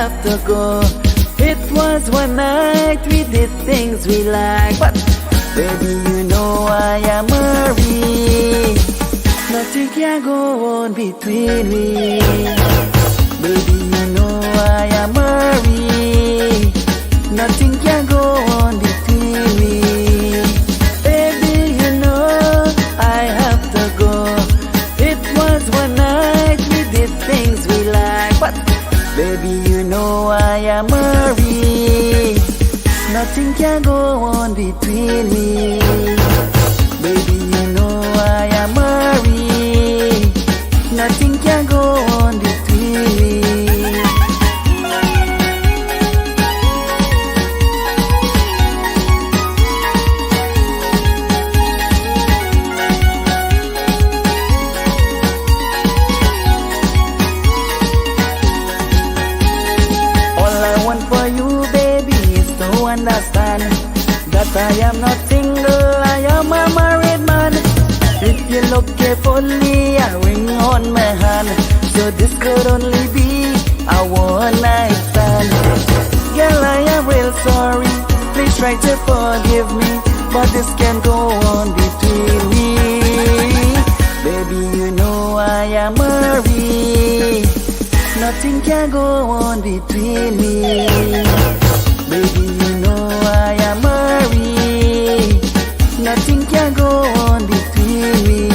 have to go. It was one night we did things we like, but baby, you know I am married. Nothing can go on between me. Baby, you know I am married. Nothing can go on between me. Baby, you know I have to go. It was one night we did things we like, but baby, you know I am married. Nothing can go on between me. Baby, you know I am married. Nothing can go on between me. Understand that I am not single, I am a married man. If you look carefully, a ring on my hand, so this could only be a one night stand. Girl, I am real sorry, please try to forgive me, but this can't go on between me. Baby, you know I am married. Nothing can go on between me. Baby, you know I am married. Nothing can go on between me.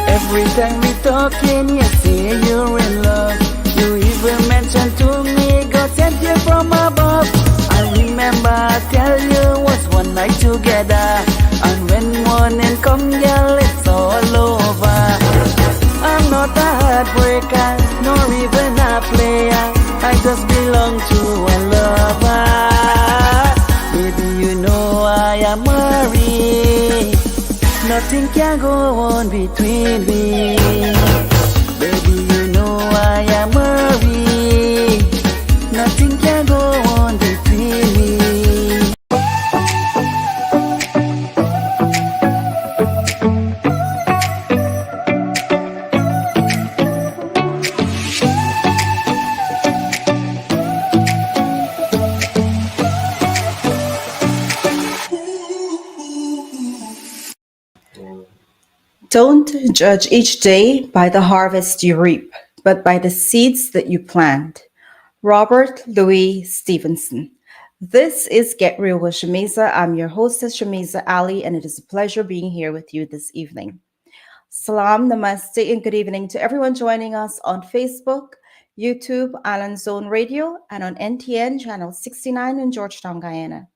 Every time we talking, you say you're in love. You even mention to me, God sent you from above. I remember I tell you was one night together, and when morning come, girl, it's all over. I'm not a heartbreaker, nor even a player. I just belong to a lover. Baby, you know I am married. Nothing can go on between me. Baby, you know I am married. Nothing can go on between me. Don't judge each day by the harvest you reap, but by the seeds that you plant. Robert Louis Stevenson. This is Get Real with Shameeza. I'm your hostess, Shameeza Ali, and it is a pleasure being here with you this evening. Salam, namaste, and good evening to everyone joining us on Facebook, YouTube, Island Zone Radio, and on NTN Channel 69 in Georgetown, Guyana.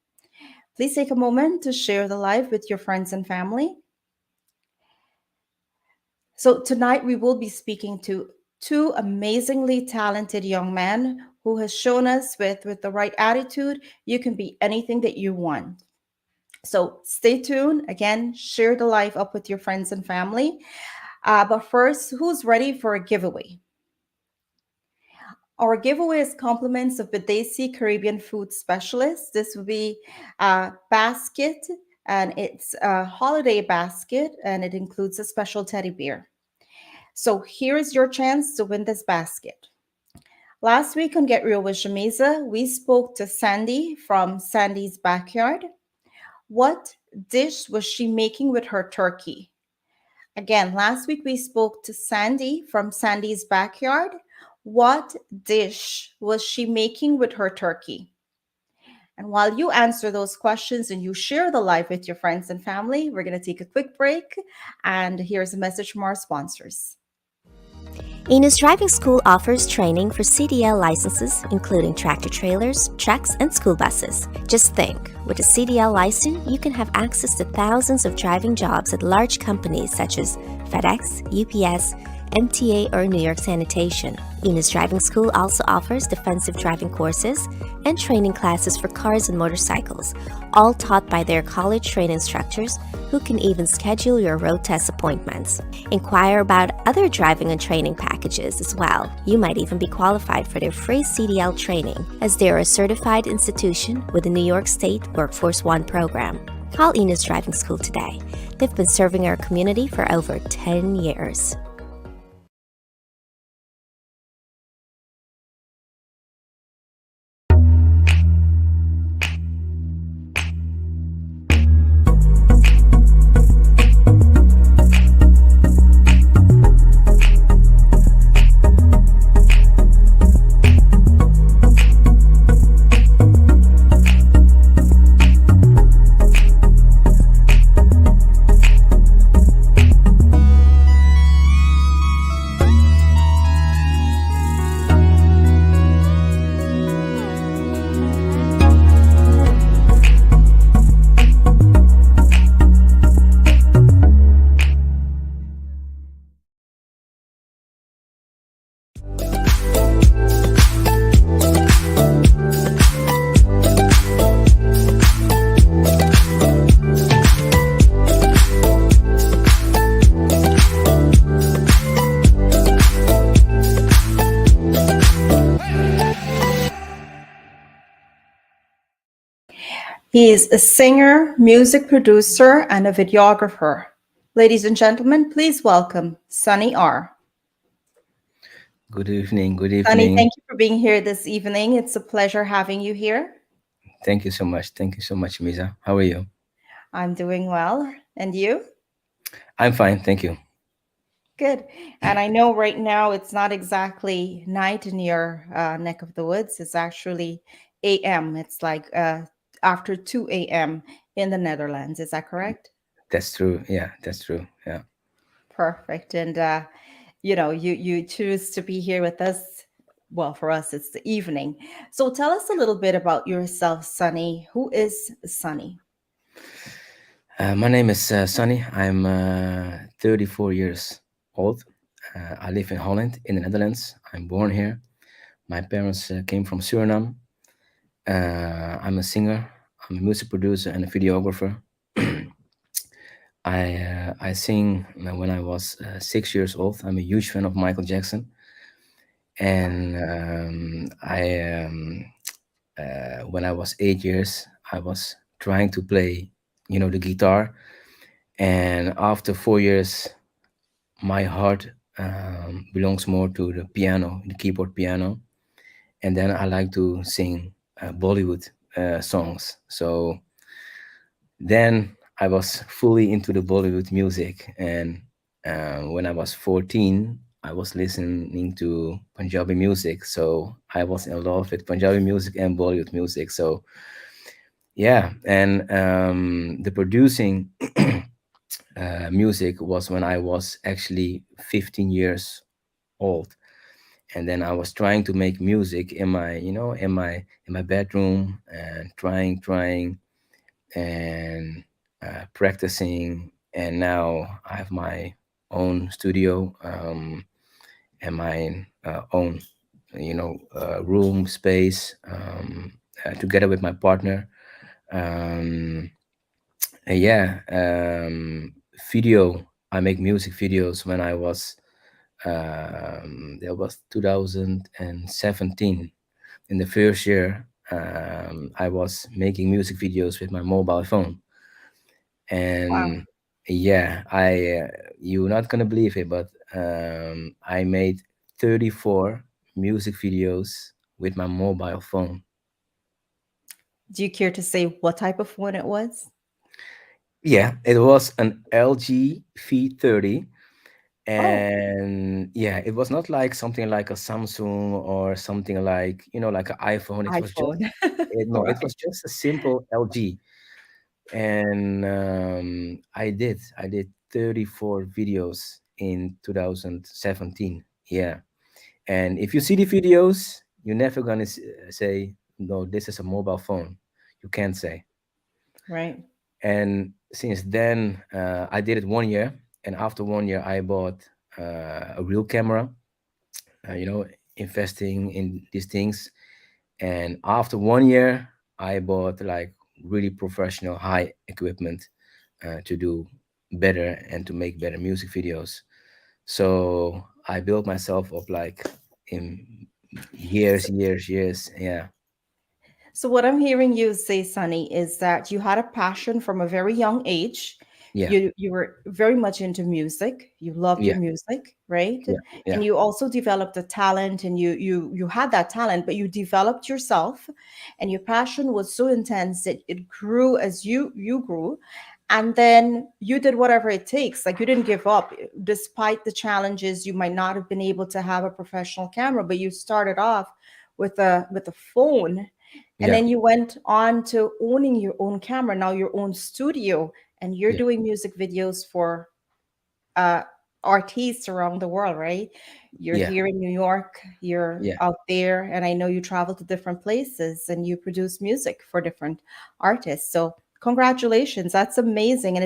Please take a moment to share the live with your friends and family. So tonight we will be speaking to two amazingly talented young men who has shown us with the right attitude, you can be anything that you want. So stay tuned. Again, share the live up with your friends and family. But first, who's ready for a giveaway? Our giveaway is compliments of Badesi Caribbean food specialist. This will be a basket, and it's a holiday basket, and it includes a special teddy bear. So here is your chance to win this basket. Last week on Get Real with Shameeza, we spoke to Sandy from Sandy's Backyard. What dish was she making with her turkey? Again, last week we spoke to Sandy from Sandy's Backyard. What dish was she making with her turkey? And while you answer those questions and you share the live with your friends and family, we're going to take a quick break. And here's a message from our sponsors. Enos Driving School offers training for CDL licenses, including tractor-trailers, trucks, and school buses. Just think, with a CDL license, you can have access to thousands of driving jobs at large companies such as FedEx, UPS, MTA, or New York Sanitation. Enos Driving School also offers defensive driving courses and training classes for cars and motorcycles, all taught by their college trained instructors who can even schedule your road test appointments. Inquire about other driving and training packages as well. You might even be qualified for their free CDL training, as they are a certified institution with the New York State Workforce One program. Call Enos Driving School today. They've been serving our community for over 10 years. He is a singer, music producer, and a videographer. Ladies and gentlemen, please welcome Sunny R. Good evening. Good Sunny, evening. thank you for being here this evening. It's a pleasure having you here. Thank you so much. Thank you so much, Shameeza. How are you? I'm doing well. And you? I'm fine. Thank you. Good. And I know right now it's not exactly night in your neck of the woods. It's actually AM. It's like after 2 a.m. in the Netherlands. Is that correct? That's true. Yeah, that's true. Yeah. Perfect. And you choose to be here with us. Well, for us, it's the evening. So tell us a little bit about yourself, Sunny. Who is Sunny? My name is Sunny. I'm 34 years old. I live in Holland, in the Netherlands. I'm born here. My parents came from Suriname. I'm a singer. I'm a music producer and a videographer. I sing when I was 6 years old. I'm a huge fan of Michael Jackson, and when I was 8 years, I was trying to play, the guitar. And after 4 years, my heart belongs more to the piano, the keyboard piano. And then I like to sing Bollywood songs. So then I was fully into the Bollywood music. And when I was 14, I was listening to Punjabi music. So I was in love with Punjabi music and Bollywood music. So yeah, and the producing music was when I was actually 15 years old, and then I was trying to make music in my, in my bedroom, and trying, and practicing, and now I have my own studio, and my own, room space, together with my partner. Um, yeah, video. I make music videos when I was that was 2017. In the first year, I was making music videos with my mobile phone, Wow. and yeah, you're not gonna believe it, but I made 34 music videos with my mobile phone. Do you care to say what type of one it was? Yeah, it was an LG V30, Oh, and yeah, it was not like something like a Samsung or something like, like an iPhone. It was just, iPhone. no, it Right. was just a simple LG. And I did 34 videos in 2017. Yeah, and if you see the videos, you're never gonna say no, this is a mobile phone. You can't say. Right. And since then, I did it one year, and after one year I bought a real camera, you know, investing in these things. And after 1 year, I bought like really professional high equipment to do better and to make better music videos. So I built myself up like in years, years, years. Yeah, So what I'm hearing you say, Sunny, is that you had a passion from a very young age. yeah, You were very much into music. You loved yeah, your music, right? yeah, And yeah, you also developed a talent, and you had that talent, but you developed yourself, and your passion was so intense that it grew as you grew. And then you did whatever it takes. Like, you didn't give up despite the challenges. You might not have been able to have a professional camera, but you started off with a phone, and yeah, then you went on to owning your own camera, now your own studio, and you're yeah, doing music videos for uh, artists around the world, right? You're yeah, here in New York, you're yeah. out there, and I know you travel to different places and you produce music for different artists. So congratulations, that's amazing, and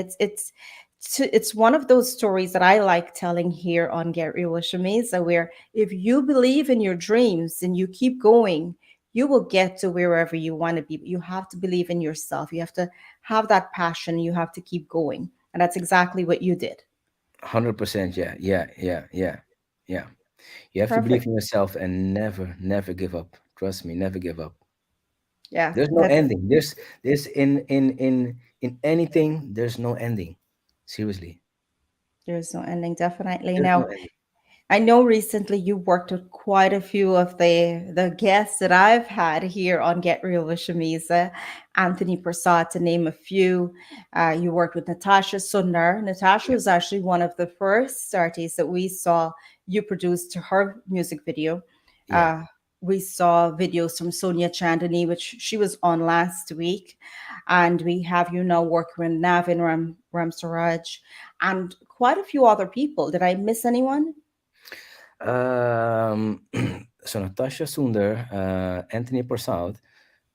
it's one of those stories that I like telling here on Get Real with Shameeza, where if you believe in your dreams and you keep going, you will get to wherever you want to be. But you have to believe in yourself. You have to have that passion. You have to keep going, and that's exactly what you did. 100%. Yeah, yeah, yeah, yeah, yeah. You have to believe Perfect. in yourself and never, never give up. Trust me, never give up. Yeah, There's no that's ending. There's in anything. There's no ending. Seriously, there's no ending, definitely. there's no Now, ending. I know recently you worked with quite a few of the guests that I've had here on Get Real with Shameeza, Anthony Prasad, to name a few. You worked with Natasha Sundar. Natasha Yeah, was actually one of the first artists that we saw you produce to her music video. yeah, Uh, we saw videos from Sonia Chandani, which she was on last week, and we have you now working with Navin Ramsaraj and quite a few other people. Did I miss anyone? Um, so Natasha Sundar, Anthony Prasad,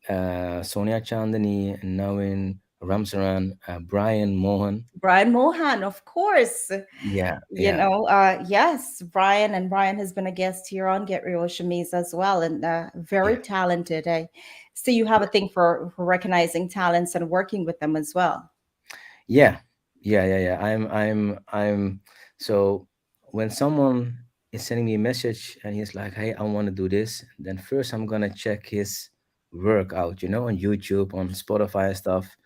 Sonia Chandani, Navin Ramsaran, Brian Mohan. Brian Mohan, of course. Yeah, yeah, Yes, Brian, and Brian has been a guest here on Get Real with Shameez as well, and very yeah, talented. I see you have a thing for recognizing talents and working with them as well. yeah, yeah, yeah, yeah. I'm. So when someone is sending me a message and he's like, "Hey, I want to do this," then first I'm gonna check his work out, you know, on YouTube, on Spotify and stuff,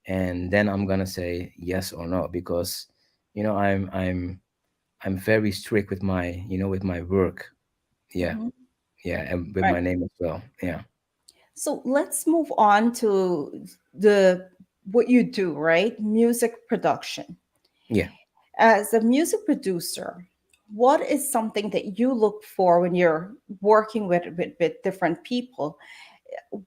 and then I'm gonna say yes or no because, you know, I'm very strict with my, you know, with my work. Yeah, Mhm. yeah, and with Right. my name as well. Yeah, So let's move on to the what you do, right? Music production. yeah. As a music producer, what is something that you look for when you're working with different people?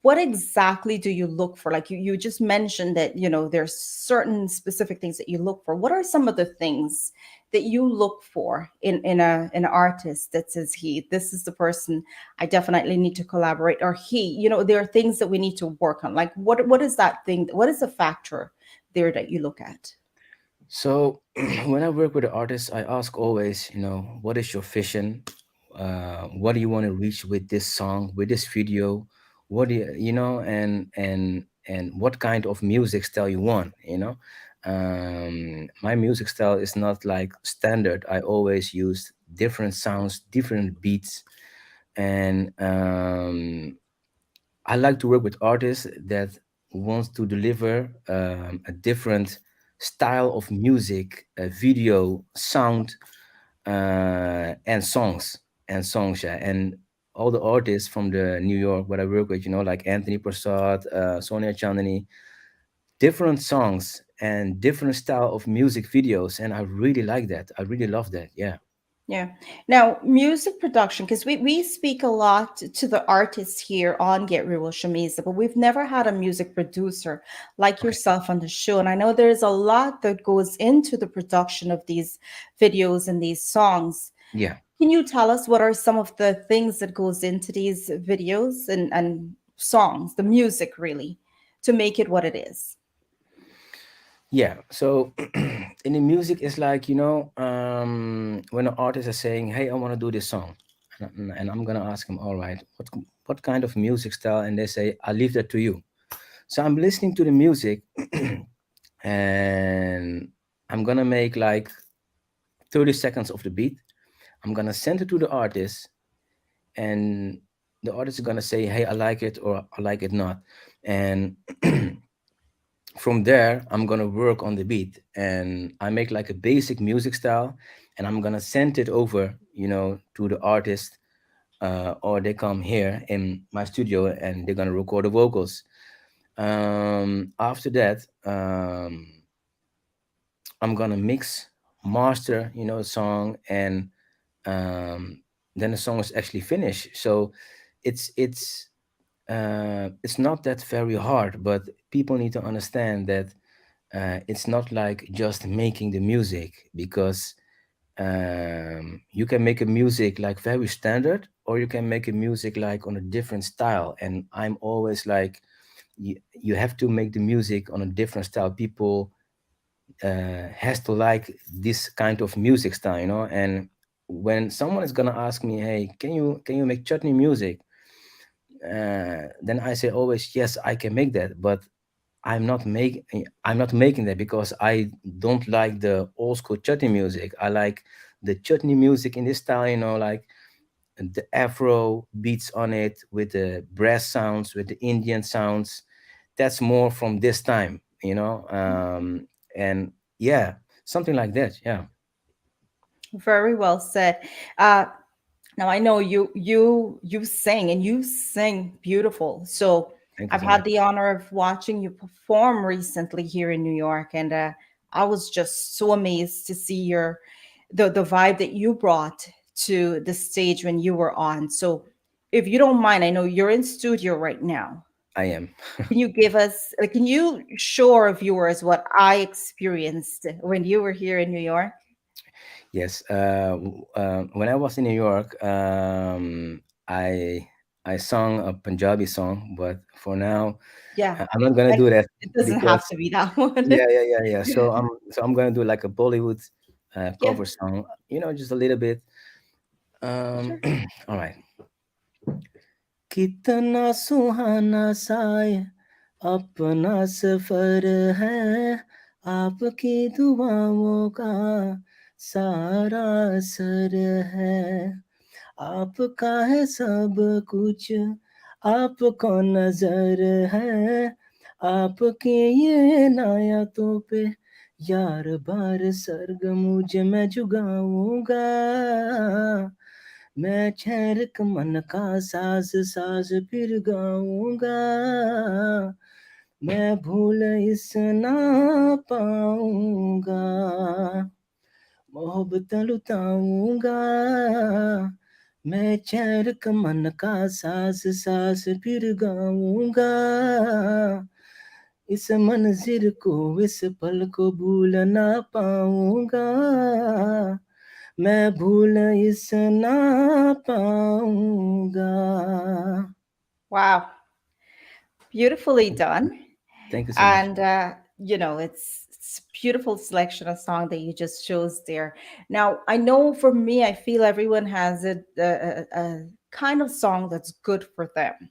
What exactly do you look for? Like, you just mentioned that, there's certain specific things that you look for. What are some of the things that you look for in an artist that says, he, this is the person I definitely need to collaborate, or he, there are things that we need to work on. Like, what is that thing? What is the factor there that you look at? So when I work with the artists, I ask always, you know, what is your vision? What do you want to reach with this song, with this video? What do you know, and what kind of music style you want? You know, my music style is not like standard. I always use different sounds, different beats, and I like to work with artists that wants to deliver a different style of music, video, sound, and songs, yeah. And all the artists from the New York, what I work with, you know, like Anthony Prasad, Sonia Chandani, different songs and different style of music videos, and I really like that. I really love that. Yeah, Yeah. Now, music production, because we speak a lot to the artists here on Get Real with Shamiza, but we've never had a music producer like okay, yourself on the show. And I know there's a lot that goes into the production of these videos and these songs. yeah. Can you tell us what are some of the things that goes into these videos and songs, the music really, to make it what it is? Yeah. So in the music, it's like, when an artist is saying, "Hey, I want to do this song," and I'm gonna ask him, "All right, what kind of music style?" And they say, "I'll leave that to you." So I'm listening to the music, and I'm gonna make like 30 seconds of the beat. I'm gonna send it to the artist, and the artist is gonna say, "Hey, I like it," or "I like it not," and from there I'm gonna work on the beat, and I make like a basic music style, and I'm gonna send it over, to the artist, or they come here in my studio and they're gonna record the vocals. After that, I'm gonna mix, master, the song, and um, then the song is actually finished. So it's not that very hard, but people need to understand that it's not like just making the music, because you can make a music like very standard, or you can make a music like on a different style. And I'm always like, you have to make the music on a different style. People has to like this kind of music style, and when someone is gonna ask me, "Hey, can you make chutney music?" Then I say always, "Yes, I can make that," but I'm not making that because I don't like the old school chutney music. I like the chutney music in this style, like the Afro beats on it with the brass sounds, with the Indian sounds. That's more from this time, and yeah, something like that. Yeah, Very well said. Uh, Now I know you sing and you sing beautiful. So thank you I've so had much. the honor of watching you perform recently here in New York, and I was just so amazed to see the vibe that you brought to the stage when you were on. So if you don't mind, I know you're in studio right now. I am. Can you give us, can you show our viewers what I experienced when you were here in New York? Yes. When I was in New York, I sung a Punjabi song, but for now, Yeah, I'm not gonna I, do that it doesn't have because to be that one. yeah, yeah, yeah, yeah. So I'm gonna do like a Bollywood Yeah, cover song, just a little bit. sure. All right. कितना सुहाना सा ये अपना सफर है, आपकी दुआओं का सारा असर है, आपका है सब कुछ, आपको नजर है, आपके ये नायातों पे यार बार सरग मुझे मैं जुगाऊंगा, मैं ठहर के मन का साज साज फिर गाऊंगा, मैं भूल इस ना पाऊंगा, मोहब्बत लुटाऊंगा, मैं चैन का मन का साज साज फिर गाऊंगा, इस मंजिल को इस पल को भूल ना पाऊंगा, मैं भूल इस ना पाऊंगा. Wow, beautifully done. Thank you so much. And it's beautiful selection of song that you just chose there. Now I know for me, I feel everyone has a kind of song that's good for them.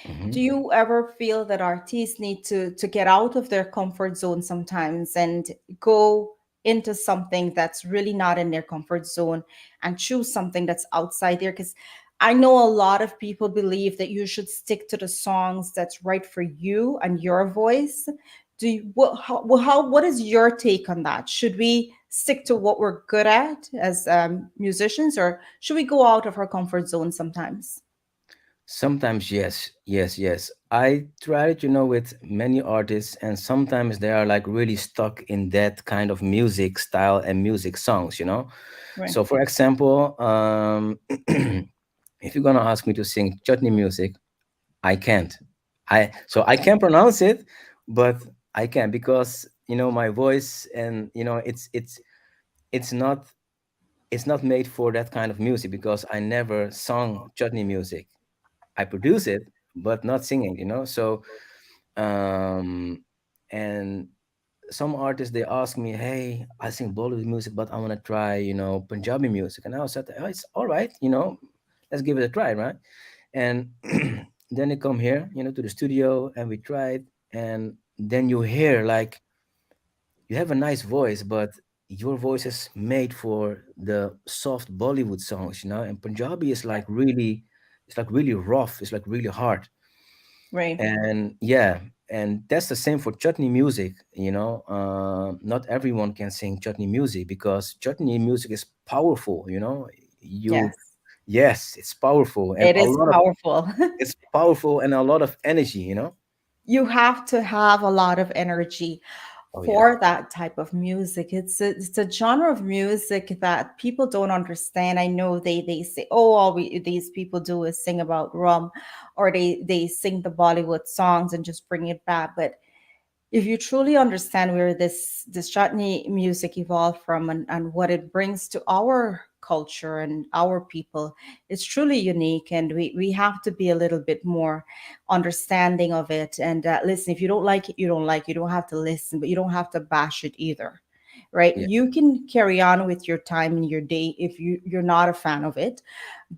Mhm. Do you ever feel that artists need to get out of their comfort zone sometimes and go into something that's really not in their comfort zone and choose something that's outside there? Because I know a lot of people believe that you should stick to the songs that's right for you and your voice. Do you, what is your take on that? Should we stick to what we're good at as musicians, or should we go out of our comfort zone sometimes? Sometimes yes, yes, yes. I tried, with many artists, and sometimes they are like really stuck in that kind of music style and music songs. Right. So, for example, if you're gonna ask me to sing chutney music, I can't. I can pronounce it, but I can't because my voice, and it's not it's not made for that kind of music because I never sung chutney music. I produce it, but not singing. So, um, and some artists they ask me, "Hey, I sing Bollywood music, but I want to try, Punjabi music." And I said, "Oh, it's all right, let's give it a try, right?" And then they come here, to the studio, and we try it, and then you hear like you have a nice voice, but your voice is made for the soft Bollywood songs, and Punjabi is like really, it's like really rough, it's like really hard. Right. And yeah, and that's the same for chutney music. Not everyone can sing chutney music because chutney music is powerful. You Yes. Yes, it's powerful and It a is lot of powerful. it's powerful and a lot of energy. You have to have a lot of energy Oh yeah. for that type of music. It's a genre of music that people don't understand. I know they say, oh, these people do is sing about rum, or they sing the Bollywood songs and just bring it back. But if you truly understand where this chutney music evolved from, and what it brings to our culture and our people, it's truly unique, and we have to be a little bit more understanding of it. And listen, if you don't like it, you don't like it. You don't have to listen, but you don't have to bash it either, right? Yeah. You can carry on with your time and your day if you're not a fan of it.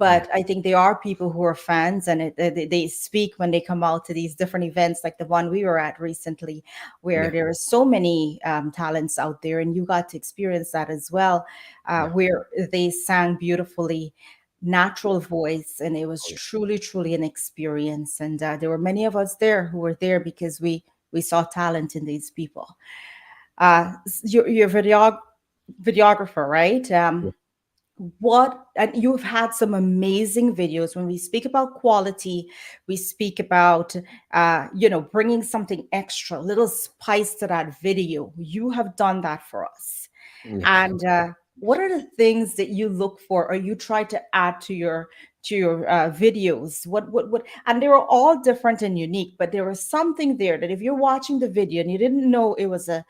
Yeah. But I think there are people who are fans, and they speak when they come out to these different events like the one we were at recently, where Yeah. there are so many talents out there, and you got to experience that as well, Yeah. where they sang beautifully, natural voice, and it was Oh yeah. truly an experience. And there were many of us there who were there because we saw talent in these people. You're videographer, right? Yeah. What, and you've had some amazing videos. When we speak about quality, we speak about bringing something extra, little spice to that video. You have done that for us. Yeah. And what are the things that you look for, or you try to add to your videos? What? And they were all different and unique, but there was something there that if you're watching the video and you didn't know it was a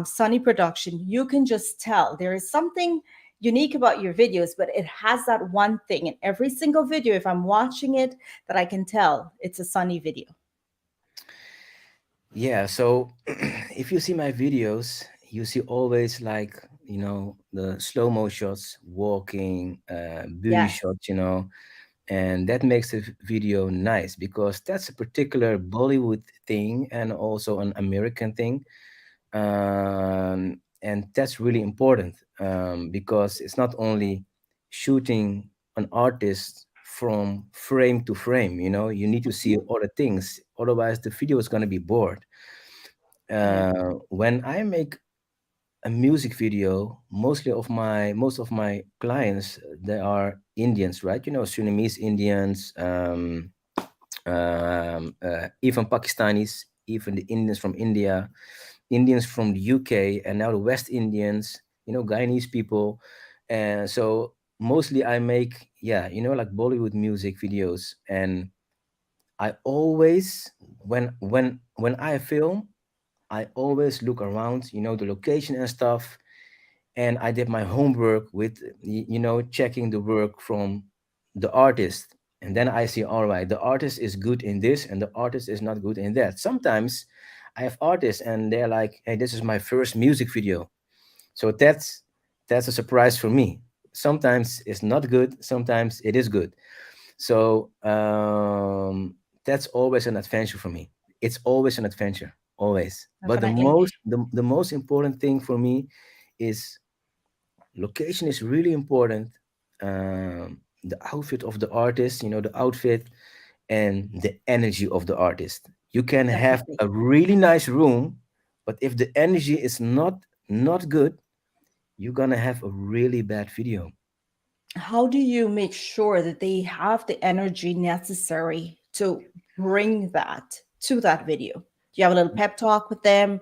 Sunny production, you can just tell there is something unique about your videos. But it has that one thing in every single video, if I'm watching it, that I can tell it's a Sunny video. Yeah, so if you see my videos, you see always like, the slow-mo shots, walking, beauty Yes. shots, and that makes the video nice because that's a particular Bollywood thing and also an American thing. And that's really important because it's not only shooting an artist from frame to frame, you need to see Mhm. other things, otherwise the video is going to be bored. Right. When I make a music video, most of my clients, they are Indians, right? Sudanese Indians, even Pakistanis, even the Indians from India, Indians from the UK, and now the West Indians, Guyanese people. And so mostly I make, yeah, like Bollywood music videos. And I always, when I film, I always look around, the location and stuff. And I did my homework with, checking the work from the artist. And then I see, all right, the artist is good in this and the artist is not good in that. Sometimes I have artists and they're like, hey, this is my first music video. So that's a surprise for me. Sometimes it's not good, sometimes it is good. So that's always an adventure for me. It's always an adventure, always. But the Definitely. most the most important thing for me is location is really important. The outfit of the artist, the outfit and the energy of the artist. You can have Definitely. a really nice room, but if the energy is not good, you're gonna have a really bad video. How do you make sure that they have the energy necessary to bring that to that video? Do you have a little pep talk with them?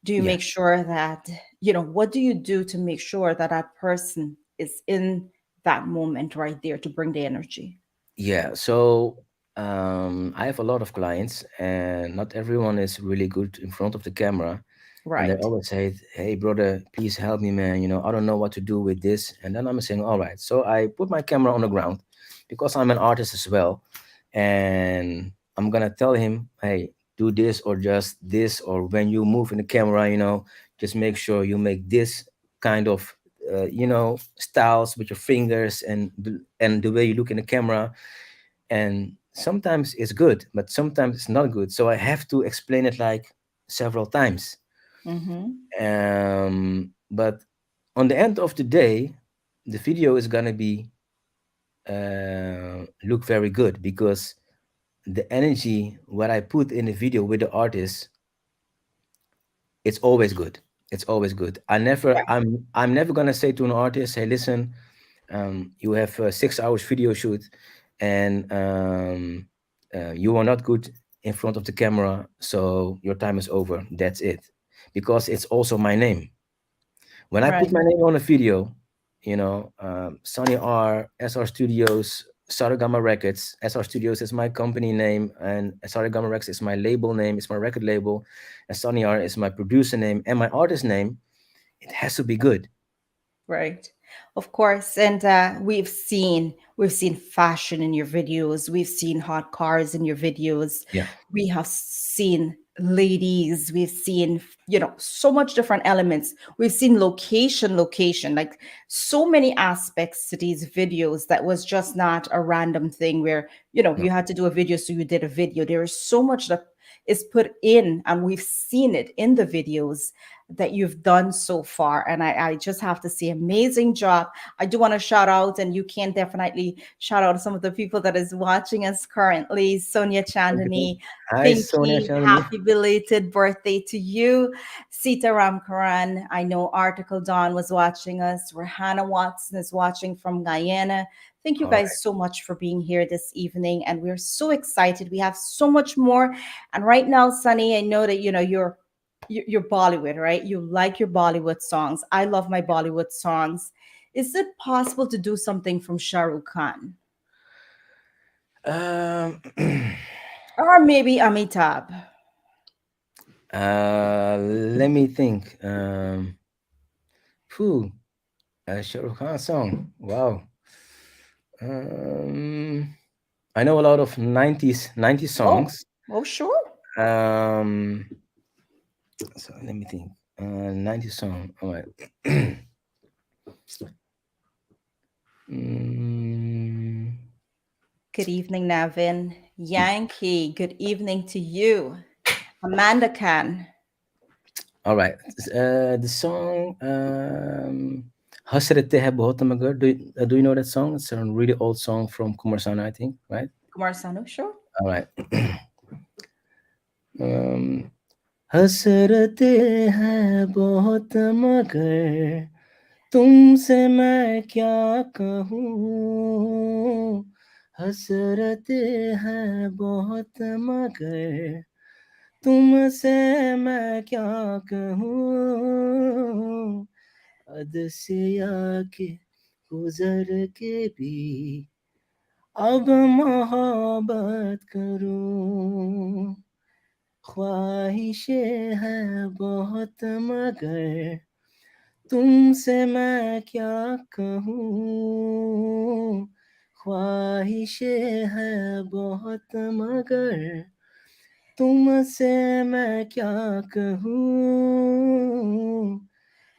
Do you Yeah. make sure that, what do you do to make sure that that person is in that moment right there to bring the energy? Yeah, so I have a lot of clients, and not everyone is really good in front of the camera. And they Right. always say, "Hey, brother, please help me, man. I don't know what to do with this." And then I'm saying, "All right." So I put my camera on the ground because I'm an artist as well, and I'm gonna tell him, "Hey, do this or just this, or when you move in the camera, just make sure you make this kind of styles with your fingers, and the way you look in the camera. And sometimes it's good, but sometimes it's not good, so I have to explain it like several times. Mm-hmm. But on the end of the day, the video is gonna be look very good, because the energy what I put in the video with the artist, it's always good. It's always good. I'm never gonna say to an artist, hey, listen, you have a 6 hours video shoot, and you are not good in front of the camera, so your time is over. That's it, because it's also my name. When I put Right. my name on a video, Sonny R, SR Studios, Saragama Records. SR Studios is my company name, and Saragama Records is my label name, it's my record label, and Sonny R is my producer name and my artist name. It has to be good. Right. Of course. And we've seen fashion in your videos. We've seen hot cars in your videos. Yeah. We have seen ladies. We've seen, so much different elements. We've seen location, like so many aspects to these videos that was just not a random thing where, No. you had to do a video, so you did a video. There is so much that is put in, and we've seen it in the videos that you've done so far. And I just have to say, amazing job. I do want to shout out, and you can definitely shout out some of the people that is watching us currently. Sonia Okay. Chandani, Hi, Sonia Pinky, Chandani. happy belated birthday to you. Sita Ramkaran, I know Article Dawn was watching us. Rahana Watson is watching from Guyana. Thank you All right. guys so much for being here this evening. And we're so excited. We have so much more. And right now, Sunny, I know that you're Bollywood, right? You like your Bollywood songs. I love my Bollywood songs. Is it possible to do something from Shah Rukh Khan Um, or maybe Amitabh? let me think. Phew, Shah Rukh Khan song. Wow. Um, I know a lot of 90s Oh, songs. oh, sure. Um, so let me think. 90s song. All right. Mm, Good evening, Navin. Yankee, good evening to you. Amanda Khan. all right. The song Hasrate Hai Bahut Magar. Do you know that song? It's a really old song from Kumar Sana, I think, right? Kumar Sanu, sure. All right. um, हसरते हैं बहुत मगर तुमसे मैं क्या कहूँ हसरते हैं बहुत मगर तुमसे मैं क्या कहूँ हद से आके गुजर के भी अब मोहब्बत करूँ ख्वाहिशें हैं बहुत मगर तुमसे मैं क्या कहूँ ख्वाहिशें हैं बहुत मगर तुमसे मैं क्या कहूँ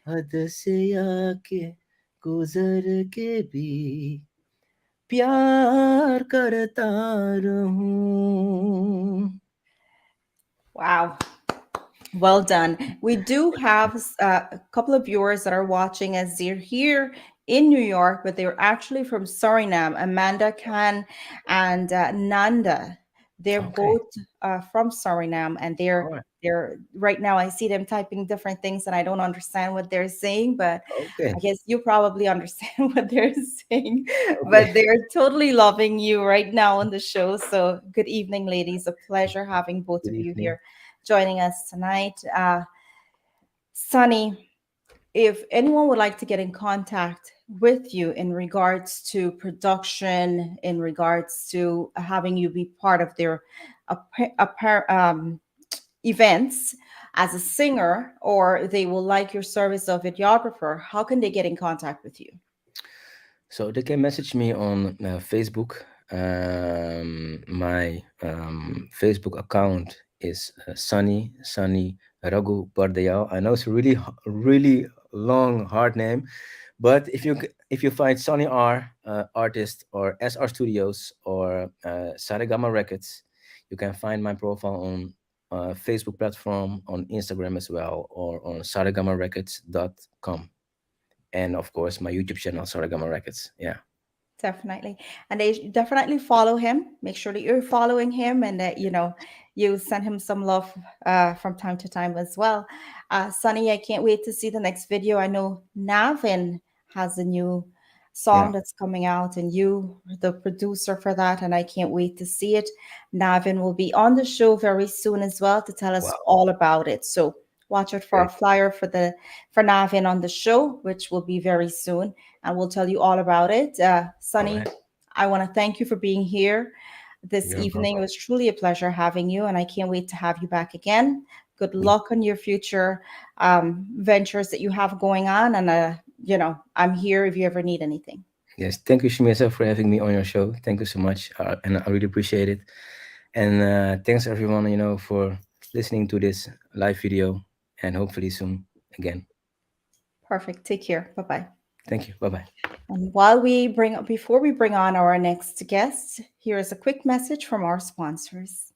हद से आके गुजर के भी प्यार करता रहूं. Wow. Well done. We do have a couple of viewers that are watching as they're here in New York, but they're actually from Suriname. Amanda Khan and Nanda. They're Okay. both from Suriname, and All right. they're right now. I see them typing different things, and I don't understand what they're saying, but Okay. I guess you probably understand what they're saying. Okay. But they're totally loving you right now on the show. So, good evening, ladies. A pleasure having both Good of you evening. here joining us tonight. Sunny, if anyone would like to get in contact with you in regards to production, in regards to having you be part of their events as a singer, or they will like your service of videographer, how can they get in contact with you? So they can message me on Facebook. My Facebook account is Sunny Raghu Bardayal. I know it's a really long, hard name, but if you find Sonny R artist or SR Studios or Sarigama Records, you can find my profile on Facebook platform, on Instagram as well, or on sarigamarecords.com, and of course my YouTube channel Sarigama Records. Yeah, Definitely. And they definitely follow him. Make sure that you're following him and that, you send him some love from time to time as well. Sunny, I can't wait to see the next video. I know Navin has a new song yeah. that's coming out, and you are the producer for that. And I can't wait to see it. Navin will be on the show very soon as well to tell us Wow, all about it. So watch out for a great. flyer for Navin on the show, which will be very soon, and we'll tell you all about it. All Sunny, right, I want to thank you for being here this you're evening. It welcome. was truly a pleasure having you, and I can't wait to have you back again. Good Me. luck on your future ventures that you have going on, and I'm here if you ever need anything. Yes, thank you, Shameeza, for having me on your show. Thank you so much, and I really appreciate it. And thanks everyone, for listening to this live video, and hopefully soon again. Perfect. Take care. Bye bye. Thank you. Bye bye. And before we bring on our next guest, here is a quick message from our sponsors.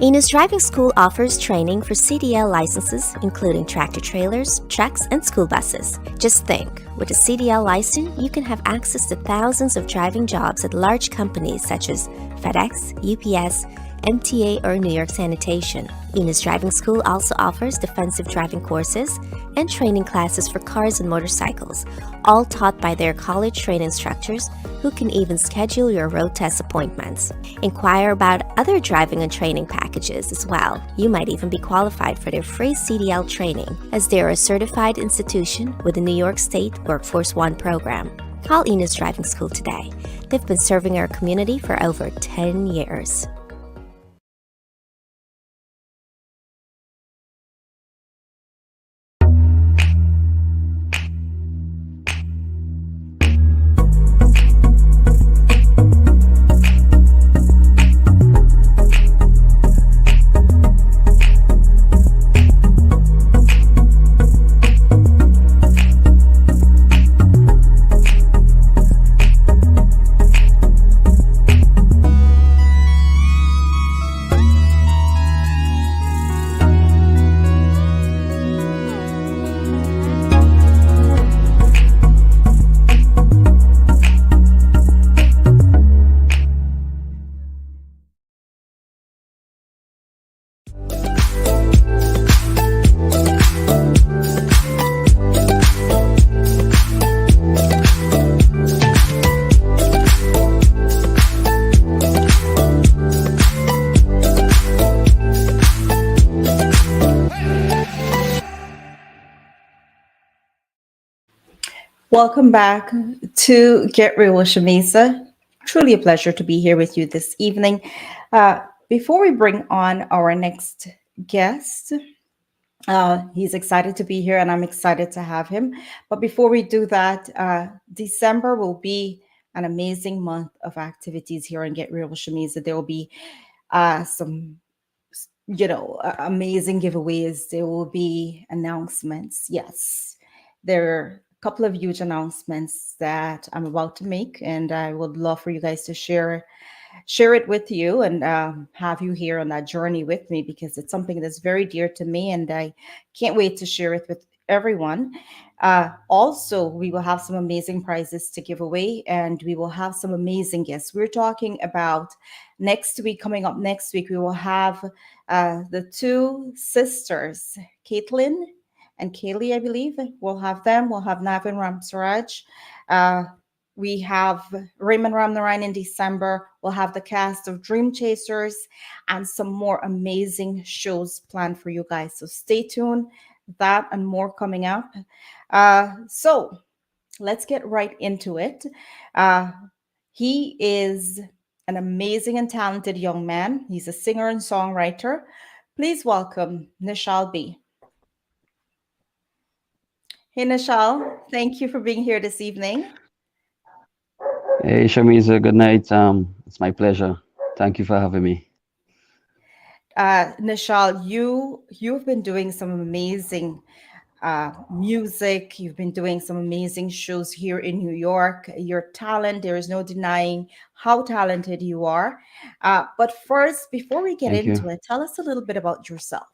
Enos Driving School offers training for CDL licenses, including tractor trailers, trucks, and school buses. Just think, with a CDL license, you can have access to thousands of driving jobs at large companies such as FedEx, UPS, MTA, or New York Sanitation. Enos Driving School also offers defensive driving courses and training classes for cars and motorcycles, all taught by their college trained instructors who can even schedule your road test appointments. Inquire about other driving and training packages as well. You might even be qualified for their free CDL training, as they are a certified institution with the New York State Workforce One program. Call Enos Driving School today. They've been serving our community for over 10 years. Welcome back to Get Real with Shameeza. Truly a pleasure to be here with you this evening. Before we bring on our next guest, he's excited to be here, and I'm excited to have him. But before we do that, December will be an amazing month of activities here on Get Real with Shameeza. There will be some amazing giveaways. There will be announcements. Yes, there are a couple of huge announcements that I'm about to make, and I would love for you guys to share it with you, and have you here on that journey with me, because it's something that's very dear to me, and I can't wait to share it with everyone. Also, we will have some amazing prizes to give away, and we will have some amazing guests. We're talking about next week, coming up next week, we will have the two sisters, Caitlin and Kaylee, I believe. We'll have them. We'll have Navin Ramsaraj. Uh, we have Raymond Ramnarayan in December. We'll have the cast of Dream Chasers and some more amazing shows planned for you guys. So stay tuned. That and more coming up. So let's get right into it. Uh, he is an amazing and talented young man. He's a singer and songwriter. Please welcome Nishal B. Hey, Nishal, thank you for being here this evening. Hey, Shameeza, good night. It's my pleasure. Thank you for having me. Nishal, you've been doing some amazing music. You've been doing some amazing shows here in New York. Your talent, there is no denying how talented you are. But first, before we get Thank you. into it, tell us a little bit about yourself.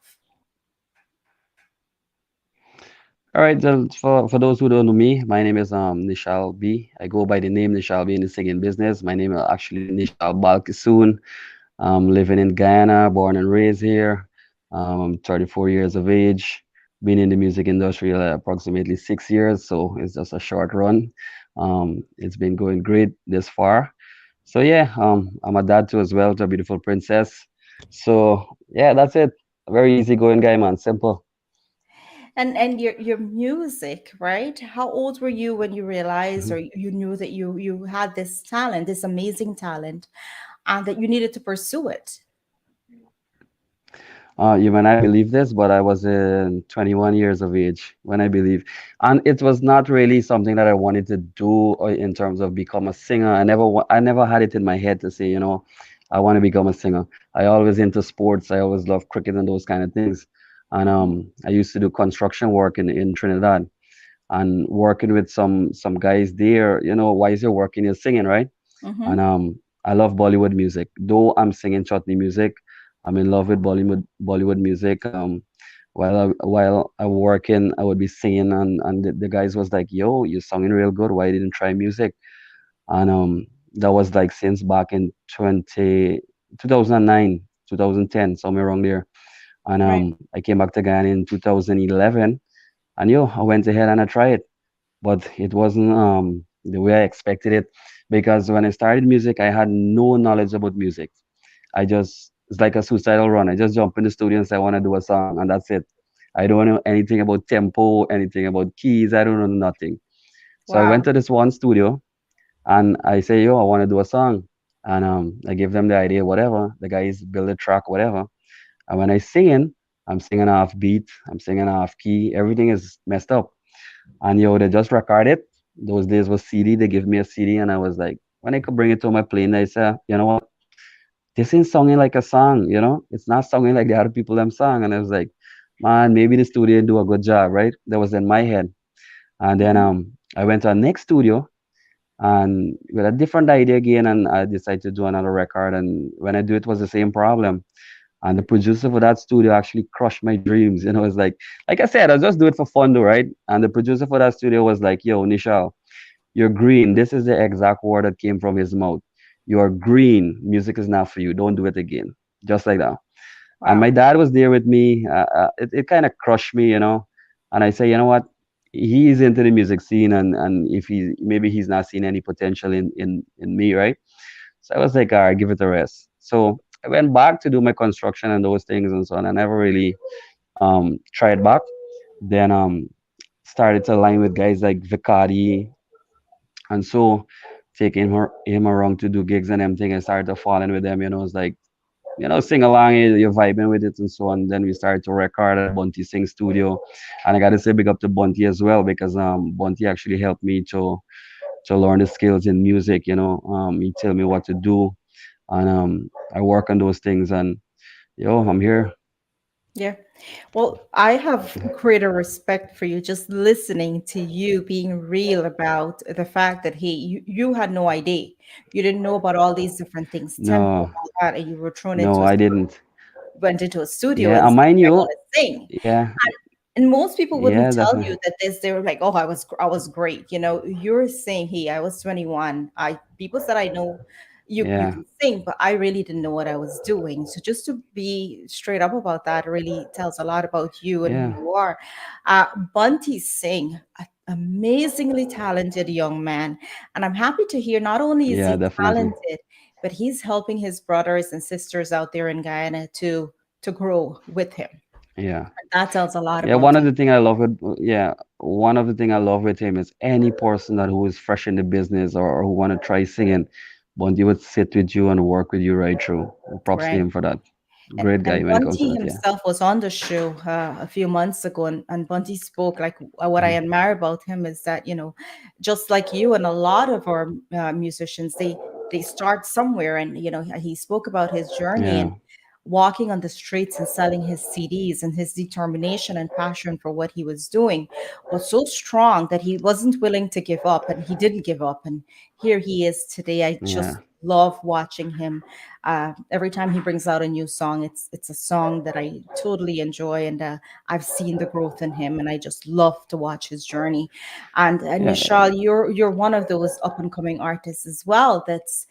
All right, so for those who don't know me, my name is Nishal B. I go by the name Nishal B in the singing business. My name is actually Nishal Balkisoon. I'm living in Guyana, born and raised here. I'm 34 years of age. Been in the music industry approximately 6 years, so it's just a short run. It's been going great this far. So yeah, I'm a dad too as well to a beautiful princess. So yeah, that's it. A very easygoing guy, man. Simple. And your music, right? How old were you when you realized or you knew that you had this talent, this amazing talent, and that you needed to pursue it? You may not believe this, but I was in 21 years of age when I believe, and it was not really something that I wanted to do in terms of become a singer. I never had it in my head to say, I want to become a singer. I always into sports. I always loved cricket and those kind of things. And Mm-hmm. I used to do construction work in Trinidad and working with some guys there. Why is you're working, you're singing, right? Mm-hmm. And I love Bollywood music. Though I'm singing chutney music, I'm in love with Bollywood music. While I working, I would be singing, and the guys was like, "Yo, you're singing real good. Why didn't you try music?" And that was like since back in 2009, 2010, somewhere around there. And Right. I came back to Ghana in 2011, and I went ahead and I tried, but it wasn't the way I expected it, because when I started music, I had no knowledge about music. It's like a suicidal run. I just jump in the studio and say I want to do a song, and that's it. I don't know anything about tempo, anything about keys. I don't know nothing. So I went Wow. to this one studio and I say, yo, I want to do a song. And I give them the idea, whatever. The guys build a track, whatever. And when I sing, I'm singing off beat, I'm singing off key. Everything is messed up. And they just record it. Those days was CD. They give me a CD, and I was like, when I could bring it to my plane, I said, you know what? This ain't singing like a song. It's not singing like the other people them song. And I was like, man, maybe the studio didn't do a good job, right? That was in my head. And then Mm-hmm. I went to a next studio and with a different idea again, and I decided to do another record. And when I do it, was the same problem. And the producer for that studio actually crushed my dreams. It's like I said, I just do it for fun, though, right? And the producer for that studio was like, "Yo, Nishal, you're green." This is the exact word that came from his mouth. "You're green. Music is not for you. Don't do it again." Just like that. And my Wow. dad was there with me. It kind of crushed me. And I say, you know what? He's into the music scene, and if maybe he's not seen any potential in me, right? So I was like, all right, give it a rest. So I went back to do my construction and those things and so on. I never really tried back. Then started to align with guys like Vicari, and so taking him around to do gigs and everything. I started to fall in with them. It's like, sing along, you're vibing with it and so on. Then we started to record at Bunty Sing Studio. And I got to say big up to Bunty as well, because Bunty actually helped me to learn the skills in music. He tell me what to do, and I work on those things, and I'm here. Yeah. Well, I have greater respect for you just listening to you being real about the fact that you had no idea. You didn't know about all these different things, tempo, No, all that, and you were thrown no, into a I didn't. went into a studio Yeah, and and said, mind "We're you, gonna sing." yeah, And most people wouldn't yeah, tell definitely. you that this. They were like, "Oh, I was great." You're saying, "Hey, I was 21." People said I know you Yeah, can sing, but I really didn't know what I was doing. So just to be straight up about that really tells a lot about you and who yeah, you are. Bunty Singh, amazingly talented young man, and I'm happy to hear not only is yeah, he definitely. talented, but he's helping his brothers and sisters out there in Guyana to grow with him. Yeah. That tells a lot Yeah, about one of you. the thing I love with yeah, one of the thing I love with him is any person that who is fresh in the business, or who want to try singing, but he would sit with you and work with you right through. Props to Right. him for that. And Great guy and when it comes to Bunty that. Yeah. himself was on the show a few months ago, and Bunty spoke like what I Mhm. admire about him is that just like you and a lot of our musicians, they start somewhere, and he spoke about his journey, Yeah. and walking on the streets and selling his CDs, and his determination and passion for what he was doing was so strong that he wasn't willing to give up, and he didn't give up. And here he is today. I Yeah. just love watching him. Every time he brings out a new song, it's a song that I totally enjoy, and I've seen the growth in him, and I just love to watch his journey. And Yeah. Nishal, you're one of those up and coming artists as well. That's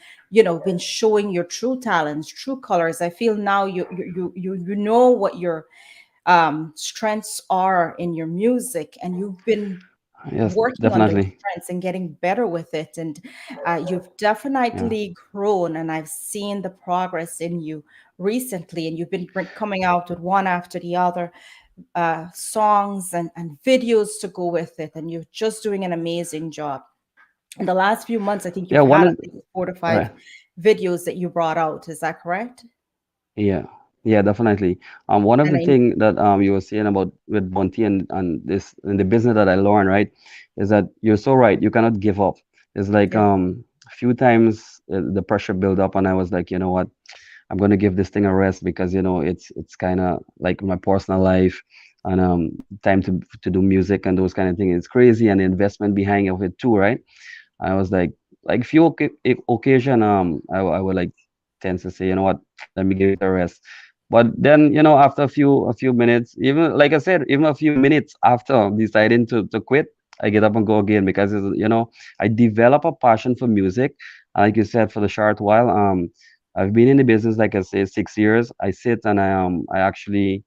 been showing your true talents, true colors. I feel now you know what your strengths are in your music, and you've been Yes, working on those definitely. strengths and getting better with it. And you've Yeah. definitely grown, and I've seen the progress in you recently. And you've been coming out with one after the other songs and videos to go with it. And you're just doing an amazing job. In the last few months, I think Yeah. you've One had of at least 4 to 5 right. videos that you brought out. Is that correct? Yeah, yeah, definitely. One of And the I, thing that you were saying about with Bunty and this in the business that I learned, right, is that you're so right. You cannot give up. It's like yeah. a few times the pressure built up, and I was like, you know what, I'm gonna give this thing a rest because it's kind of like my personal life and time to do music and those kind of things. It's crazy and the investment behind of it too, right? I was like few occasion I would like tend to say, you know what, let me give it a rest. But then, after a few minutes, even like I said, even a few minutes after deciding to quit, I get up and go again because I develop a passion for music. Like you said, for the short while, I've been in the business, like I say, 6 years. I sit and I actually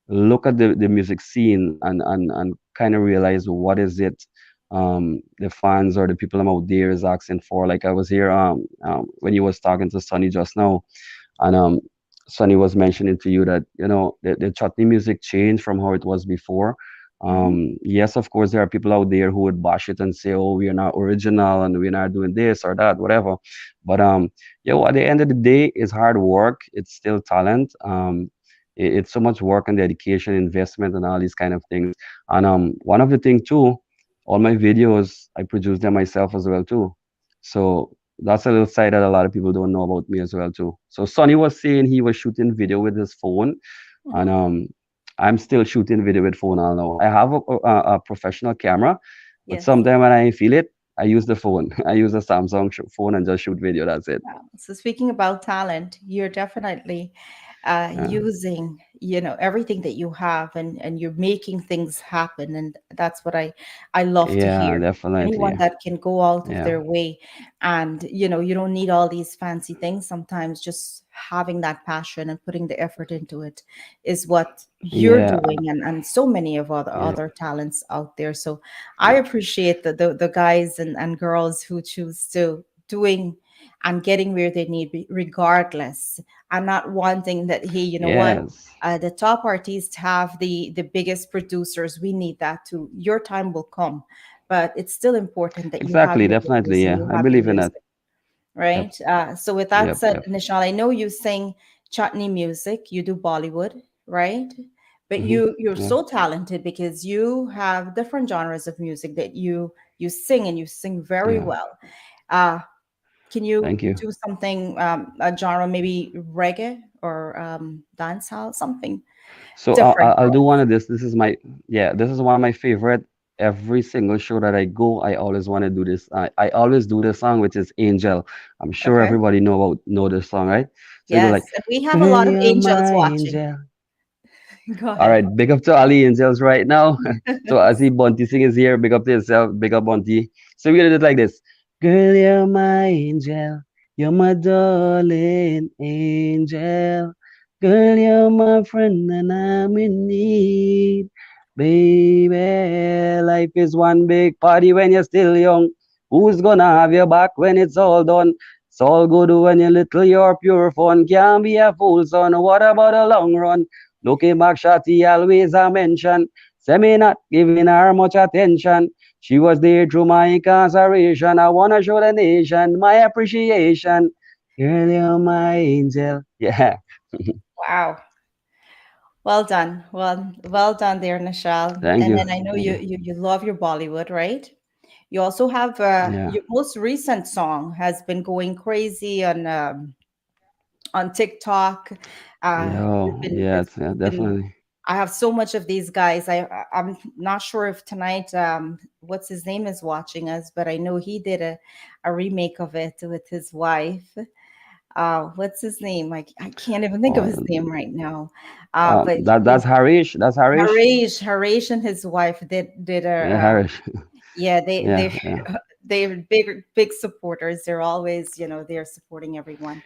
look at the music scene and kind of realize what is it the fans or the people I'm out there is asking for. Like I was here when you was talking to Sonny just now, and Sonny was mentioning to you that the chutney music changed from how it was before. Hmm. Yes, of course, there are people out there who would bash it and say, "Oh, we are not original and we're not doing this or that, whatever." But at the end of the day, it's hard work. It's still talent. It's so much work and dedication, investment, and all these kind of things. And one of the things too, all my videos, I produce them myself as well too. So that's a little side that a lot of people don't know about me as well too. So Sonny was saying he was shooting video with his phone, and Hmm. I'm still shooting video with phone all now. I have a professional camera, but Yes. sometimes when I feel it, I use the phone. I use a Samsung phone and just shoot video. That's it. Wow. So speaking about talent, you're definitely Yeah, using, everything that you have, and you're making things happen. And that's what I love to yeah, hear. definitely. Anyone that can go out of Yeah, their way, and you don't need all these fancy things. Sometimes just having that passion and putting the effort into it is what you're yeah, doing, and so many of yeah, other talents out there. So I yeah, appreciate the guys and girls who choose to doing and getting where they need be regardless, and not wanting that, hey, you know what, yes, the top artists have the biggest producers, we need that too. Your time will come, but it's still important that you have exactly, your definitely. videos and Yeah, you I have your believe in that. music, Yep, right? So with that yep, said, yep. Nishal, I know you sing chutney music, you do Bollywood, right? But Hmm. you're Yeah, so talented because you have different genres of music that you sing, and you sing very yeah. well. uh can you Thank you. do something, a genre, maybe reggae or dancehall, something So different I'll for do one us? of this. This is my yeah. This is one of my favorite. Every single show that I go, I always want to do this. I always do this song, which is Angel. I'm sure Okay. everybody know this song, right? So you go like, Yes, and we have a "Girl, lot of you're angels my watching. angel." Go All ahead. right, big up to all the angels right now. So I see Bunty Singh is here. Big up to yourself. Big up Bunty. So we're gonna do it like this. Girl, you're my angel. You're my darling angel. Girl, you're my friend and I'm in need. Baby, life is one big party when you're still young. Who's gonna have your back when it's all done? It's all good when you're little, you're pure fun. Can't be a fool, son. What about a long run? Looking back, Shotty always a mention. Say me not giving her much attention. She was there through my incarceration. I wanna show the nation my appreciation. Girl, you're my angel. Yeah, Wow. Well done. Well done there, Nishal. thank And you. then I know Thank you. you love your Bollywood, right? You also have Yeah. your most recent song has been going crazy on TikTok. They've Yo, been yes, yeah, it's been definitely. I have so much of these guys. I'm not sure if tonight what's his name is watching us, but I know he did a remake of it with his wife. What's his name? I can't even think of Oh, his name right now. But that's his Harish. That's Harish. Harish and his wife did Yeah, a Harish. yeah, Yeah, yeah, they're big supporters. They're always, they're supporting everyone.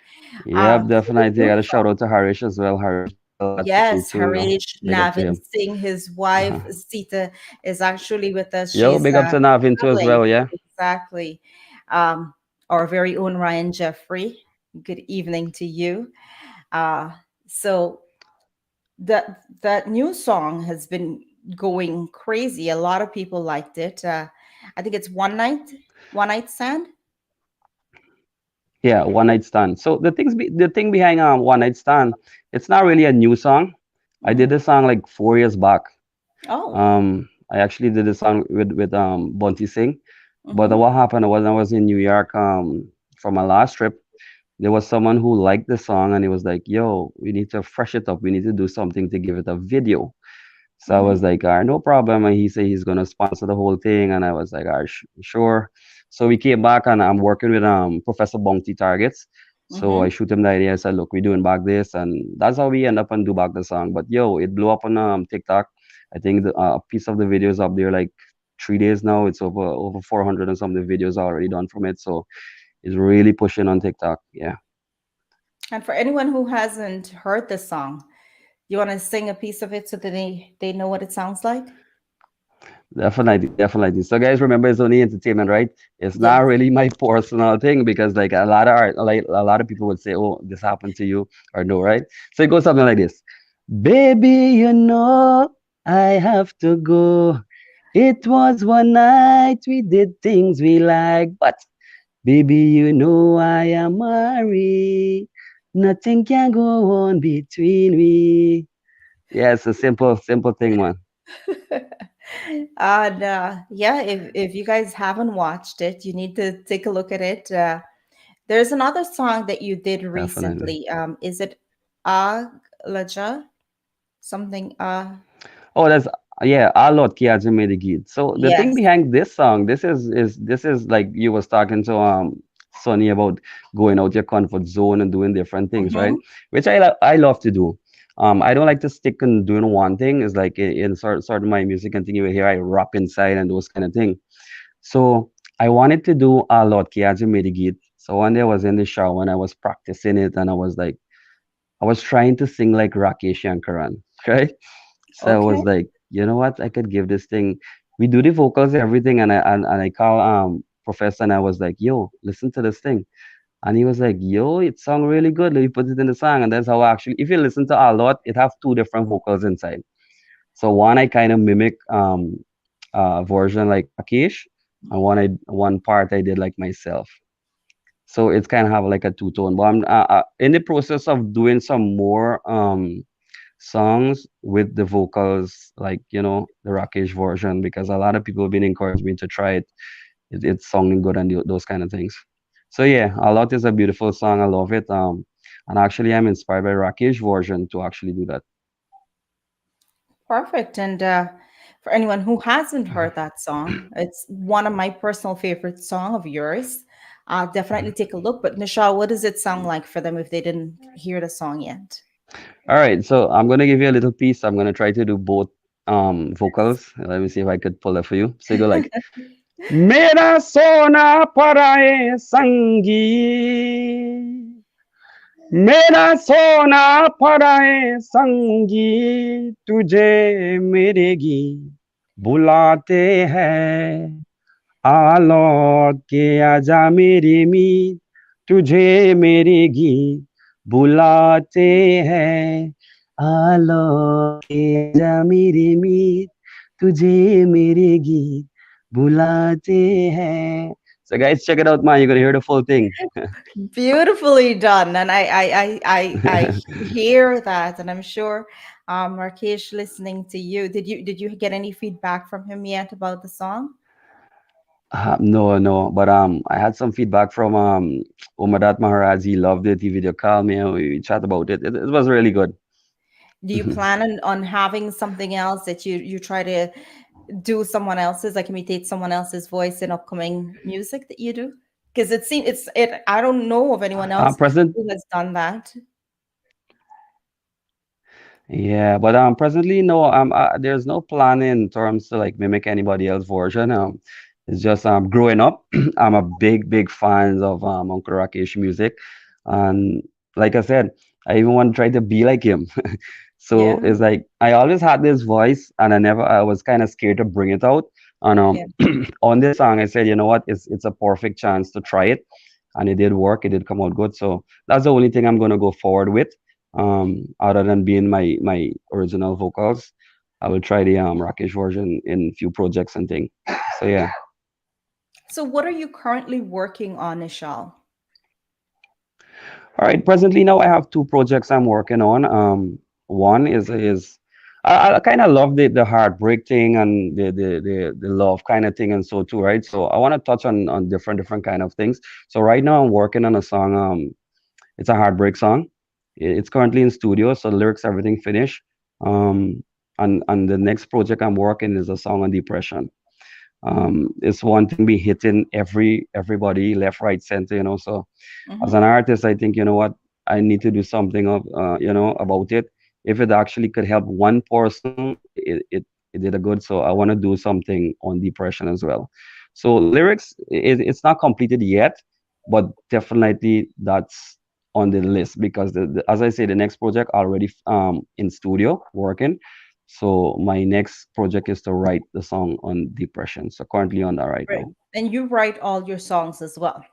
yep, For the definitely. I new got a shout song, out to Harish as well. Harish does a lot for me yes, too. Harish, Big up to Navin him. Singh, his wife Uh-huh. Sita is actually with us. Yo, She's big up to Navin too as traveling well. Yeah, exactly. Um, our very own Ryan Jeffrey. Good evening to you. So that new song has been going crazy. A lot of people liked it. I think it's one night stand. yeah. One Night Stand. So the thing behind One Night Stand, it's not really a new song. I did Mhm. the song like 4 years back. Oh. I actually did a song with Bunty Singh. But Hmm. what happened was I was in New York for my last trip. There was someone who liked the song and he was like, "Yo, we need to fresh it up. We need to do something to give it a video." So I was Hmm. like, "All right, no problem." And he said he's gonna sponsor the whole thing, and I was like, "All right, sure." So we came back, and I'm working with Professor Bounty Targets. So I Hmm. shoot him the idea. I said, "Look, we're doing back this," and that's how we end up and do back the song. But yo, it blew up on TikTok. I think a piece of the video is up there like 3 days now. It's over 400 and some of the videos already done from it. So it's really pushing on TikTok. Yeah. And for anyone who hasn't heard the song, you want to sing a piece of it so that they know what it sounds like? Definitely, definitely. So, guys, remember, it's only entertainment, right? It's not Yes. really my personal thing because, like, a lot of art, like a lot of people would say, "Oh, this happened to you," or no, right? So it goes something like this: "Baby, you know I have to go. It was one night we did things we like, but baby, you know I am married. Nothing can go on between we." Yeah, it's a simple, simple thing, man. And yeah, if you guys haven't watched it, you need to take a look at it. There's another song that you did Definitely. recently. Is it Laja? Something Oh, that's yeah, a lot kiaje made git. So the thing yes. behind this song, this is like you was talking to Sonny about going out your comfort zone and doing different things, right? Mm-hmm. Which I love to do. I don't like to stick in doing one thing. It's like in sort of my music and thing you hear I rap inside and those kind of thing. So I wanted to do a lot kiaje made git. So one day I was in the shower and I was practicing it and I was trying to sing like Rakesh Shankaran, right? So I Okay. was like, you know what? I could give this thing. We do the vocals, everything, and I call professor and I was like, yo, listen to this thing. And he was like, yo, it sound really good. Let me put it in the song. And that's how I actually, if you listen to a lot, it have two different vocals inside. So one I kind of mimic version like Rakesh, and one part I did like myself. So it's kind of have like a two tone. But I'm in the process of doing some more songs with the vocals, like the Rakesh version, because a lot of people have been encouraging me to try it. It's sounding good and those kind of things. So yeah, a lot is a beautiful song. I love it. And actually, I'm inspired by Rakesh version to actually do that. Perfect. And for anyone who hasn't heard that song, it's one of my personal favorite song of yours. Definitely take a look. But Nishal, what does it sound like for them if they didn't hear the song yet? All right, so I'm gonna give you a little piece. I'm gonna try to do both vocals. Let me see if I could pull it for you. So you go like, Mera sona paraye sangi. मेरा सोना पराए संगी तुझे मेरे गीत बुलाते हैं आ लौट के आजा मेरी मीत तुझे मेरे गीत बुलाते हैं आ लौट के आजा मेरी मीत तुझे मेरे गीत बुलाते हैं. So guys, check it out, man. You're gonna hear the full thing. Beautifully done. And I hear that, and I'm sure Rakesh listening to you. Did you get any feedback from him yet about the song? No, no, but I had some feedback from Umadat Maharaj. He loved it. He video called me and we chat about it. It was really good. Do you plan on having something else that you try to do someone else's, like imitate someone else's voice in upcoming music that you do? Because it seems it. I don't know of anyone else Present, who has done that. yeah, but presently no. There's no plan in terms to like mimic anybody else version. It's just growing up. I'm a big fan of Uncle Rakesh music, and like I said, I even want to try to be like him. So Yeah, it's like I always had this voice, and I was kind of scared to bring it out. And yeah. on this song, I said, you know what, it's a perfect chance to try it, and it did work. It did come out good. So that's the only thing I'm gonna go forward with. Other than being my original vocals, I will try the Rakesh version in few projects and thing. So yeah. So, what are you currently working on, Nishal? All right. Presently now I have two projects I'm working on. One is I kind of love the heartbreak thing and the love kind of thing and so too, right? So I want to touch on different kind of things. So right now I'm working on a song. It's a heartbreak song. It's currently in studio, so the lyrics everything finished. Um, and the next project I'm working is a song on depression. It's one thing be hitting everybody left, right, center, So as Hmm. an artist, I think, you know what, I need to do something about it. If it actually could help one person, it did a good. So I want to do something on depression as well. So lyrics, it's not completed yet, but definitely that's on the list because as I say, the next project already in studio working. So my next project is to write the song on depression. So currently on that right Right. now. And you write all your songs as well,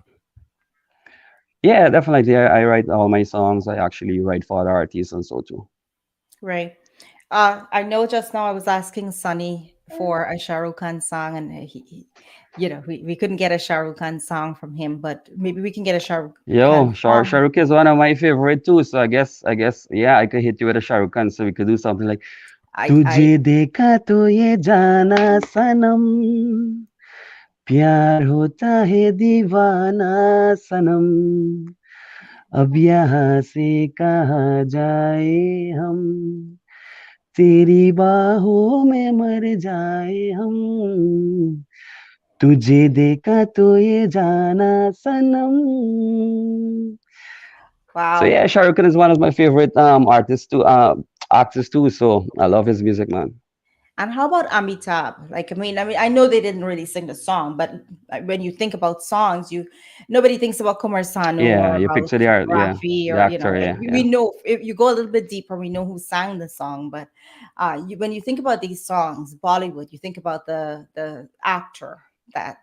Yeah, definitely. I write all my songs. I actually write for other artists and so too. right? I know just now I was asking Sunny for a Shah Rukh Khan song, and we couldn't get a Shah Rukh Khan song from him, but maybe we can get a Shah Rukh Khan Yo, song. Shahrukh is one of my favorite too. So I guess, yeah, I could hit you with a Shahrukh Khan. So we could do something like I तुझे देखा तो ये जाना सनम प्यार होता है दीवाना सनम अब यहाँ से कहाँ जाए हम तेरी बाहों में मर जाए हम तुझे देखा तो ये जाना सनम. So wow. yeah, Shah Rukh Khan is one of my favorite artists too, actors too. So I love his music, man. And how about Amitabh? Like, I mean, I know they didn't really sing the song, but when you think about songs, nobody thinks about Kumar Sanu Yeah, or you about picture the art, yeah, Rafi, the or actor, yeah, we yeah. know if you go a little bit deeper, we know who sang the song. But when you think about these songs, Bollywood, you think about the actor that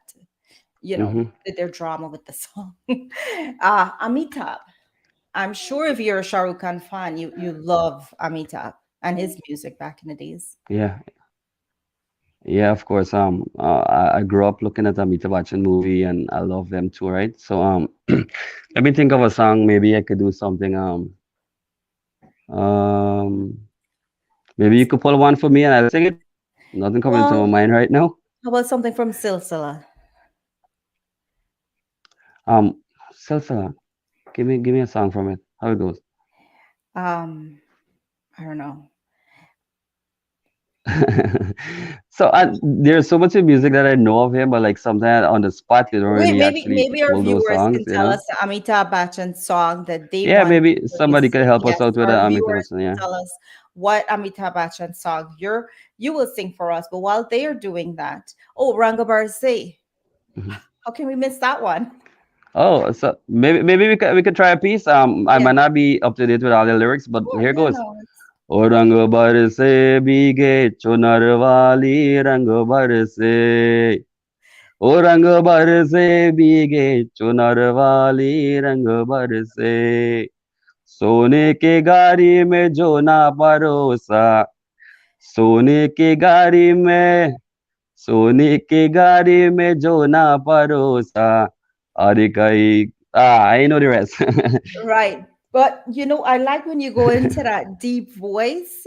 Hmm. did their drama with the song. Amitabh, I'm sure if you're a Shah Rukh Khan fan, you love Amitabh and his music back in the days. Yeah, yeah, of course. I grew up looking at Amitabh Bachchan movie, and I love them too, right? So let me think of a song. Maybe I could do something. Um, maybe you could pull one for me, and I'll sing it. Nothing coming to my Well, mind right now. how about something from Silsila? Salsa. Give me a song from it. How it goes. Um, I don't know. So there's so much of music that I know of him, but like sometimes on the spot you don't Wait, really maybe actually maybe our pull those viewers songs, can tell us the Amitabh Bachchan song that they Yeah, want maybe to somebody release. could help us Yes, out with our Amitabh viewers Bachchan. can Yeah. tell us what Amitabh Bachchan song you will sing for us. But while they are doing that, oh, Ranga Barse, Mhm. how can we miss that one? Oh, so maybe we could try a piece. I Yeah, might not be up to date with all the lyrics, but yeah, here yeah. goes. No, it's O rang barse bige chunar wali rang barse. O rang barse bige chunar wali rang barse. सोने के गाड़ी में जो ना परोसा सोने के गाड़ी में सोने के गाड़ी में जो ना परोसा अरे कहीं I know the rest. right. But I like when you go into that deep voice.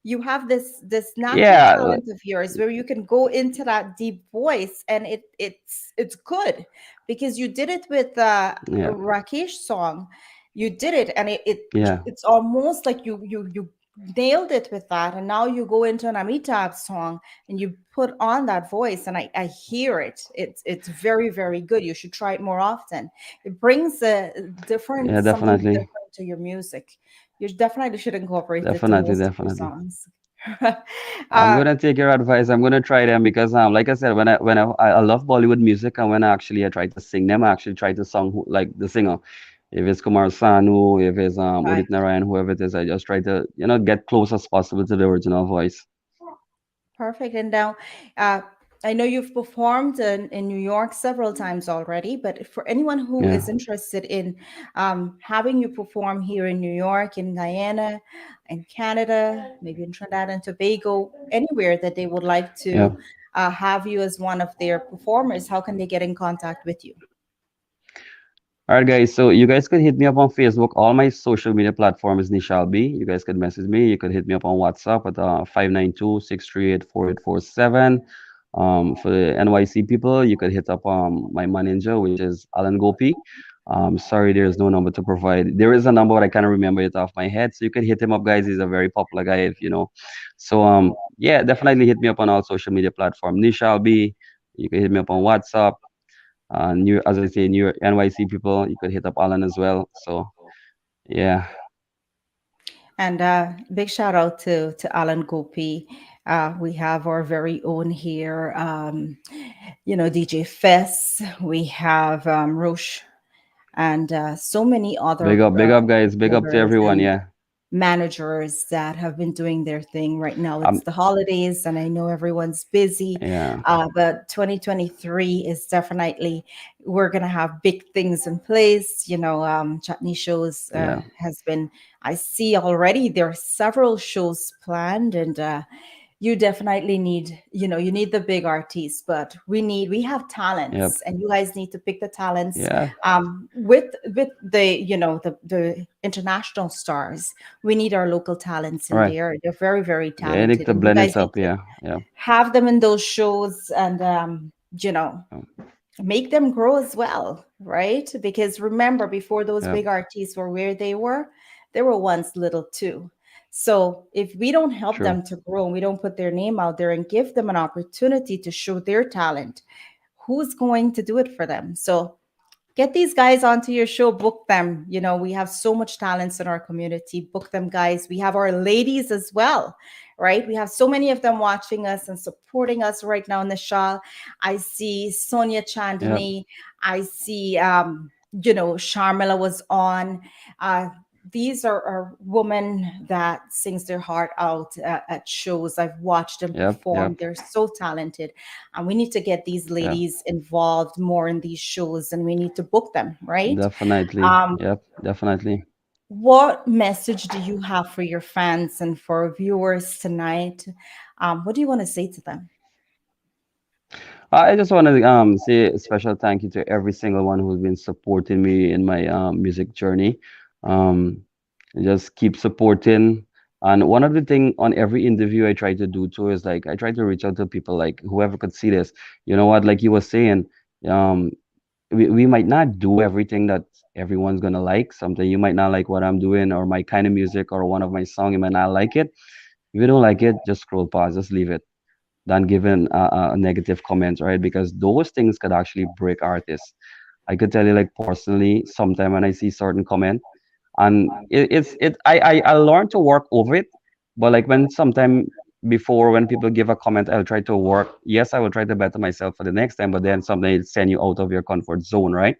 you have this natural Yeah, talent of yours where you can go into that deep voice, and it's good because you did it with yeah, Rakesh song. You did it, and yeah, it's almost like you nailed it with that, and now you go into an Amitabh song and you put on that voice, and I hear it. It's very, very good. You should try it more often. It brings a different, yeah, something definitely, different to your music. You definitely should incorporate it to definitely, most of your definitely. songs. I'm uh, gonna take your advice. I'm gonna try them because, like I said, when I love Bollywood music, and when I try to sing them, I actually try to sing like the singer. If it's Kumar Sanu, if it's right. Udit Narayan, whoever it is, I just try to get close as possible to the original voice. Perfect. And now, uh, I know you've performed in New York several times already, but for anyone who Yeah, is interested in having you perform here in New York, in Guyana, in Canada, maybe in Trinidad and Tobago, anywhere that they would like yeah. to have you as one of their performers, how can they get in contact with you? All right, guys. So you guys could hit me up on Facebook. All my social media platform is Nishal B. You guys could message me. You could hit me up on WhatsApp at 592-638-4847. For the NYC people, you could hit up my manager, which is Alan Gopi. Sorry, there's no number to provide. There is a number, but I can't remember it off my head. So you could hit him up, guys. He's a very popular guy, if you know. So yeah, definitely hit me up on all social media platform. Nishal B. You can hit me up on WhatsApp. New, as I say, new NYC people, you could hit up Alan as well. So yeah, And big shout out to Alan Gopi. We have our very own here, DJ Fess. We have Roche, and so many other big up, guys, big up to promoters everyone. and Yeah, managers that have been doing their thing. Right now it's um, the holidays, and I know everyone's busy, yeah, but 2023 is definitely, we're going to have big things in place. Chutney shows yeah, has been, I see already there are several shows planned, and you definitely need, you need the big artists, but we have yep, talents, and you guys need to pick the talents yeah, with the, the international stars. We need our local talents in right. there. They're very, very Yeah, I need talented, to and you blend guys it need up. to Yeah, yeah, have them in those shows, and um, make them grow as well, right? Because remember, before those yeah, big artists were where they were once little too. So if we don't help true. them to grow, and we don't put their name out there and give them an opportunity to show their talent, who's going to do it for them? So get these guys onto your show, book them. We have so much talents in our community. Book them, guys. We have our ladies as well, right? We have so many of them watching us and supporting us right now in the show. I see Sonia Yep, Chandni. I see Sharmila was on. uh these are women that sings their heart out at shows. I've watched them yep, perform. yep, They're so talented, and we need to get these yeah, ladies involved more in these shows, and we need to book them, right? definitely. um, Yep, definitely. what message do you have for your fans and for viewers tonight? What do you want to say to them? I just want to say a special thank you to every single one who's been supporting me in my music journey. Um, just keep supporting. And one of the thing on every interview I try to do too is like I try to reach out to people like whoever could see this. You know what? Like you were saying, um, we might not do everything that everyone's gonna like. Something you might not like what I'm doing or my kind of music or one of my song. You might not like it. If you don't like it, just scroll past, just leave it than giving a negative comment, right? Because those things could actually break artists. I could tell you, like personally, sometime when I see certain comment, and I learned to work over it, but like when sometime before when people give a comment, I'll try to work. Yes, I will try to better myself for the next time, but then something it send you out of your comfort zone, right?